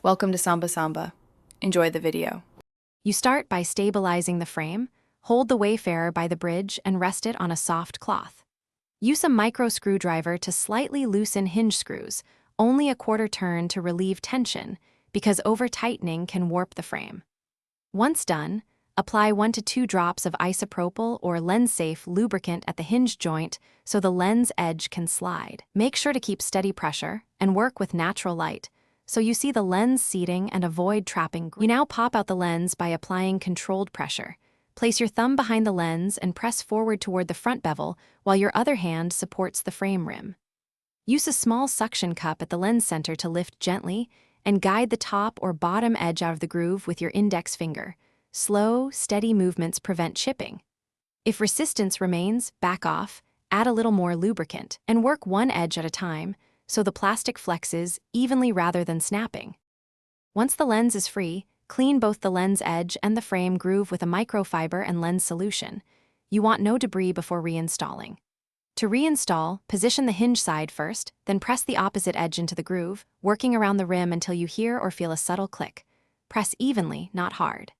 Welcome to Samba Samba. Enjoy the video. You start by stabilizing the frame, hold the Wayfarer by the bridge and rest it on a soft cloth. Use a micro screwdriver to slightly loosen hinge screws, only a quarter turn to relieve tension, because over-tightening can warp the frame. Once done, apply 1 to 2 drops of isopropyl or lens-safe lubricant at the hinge joint so the lens edge can slide. Make sure to keep steady pressure and work with natural light, so you see the lens seating and avoid trapping. You now pop out the lens by applying controlled pressure. Place your thumb behind the lens and press forward toward the front bevel while your other hand supports the frame rim. Use a small suction cup at the lens center to lift gently and guide the top or bottom edge out of the groove with your index finger. Slow, steady movements prevent chipping. If resistance remains, back off, add a little more lubricant, and work one edge at a time so the plastic flexes evenly rather than snapping. Once the lens is free, clean both the lens edge and the frame groove with a microfiber and lens solution. You want no debris before reinstalling. To reinstall, position the hinge side first, then press the opposite edge into the groove, working around the rim until you hear or feel a subtle click. Press evenly, not hard.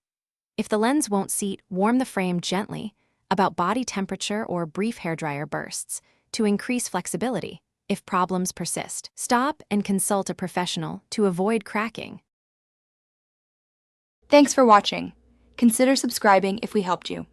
If the lens won't seat, warm the frame gently, about body temperature or brief hairdryer bursts, to increase flexibility. If problems persist, stop and consult a professional to avoid cracking. Thanks for watching. Consider subscribing if we helped you.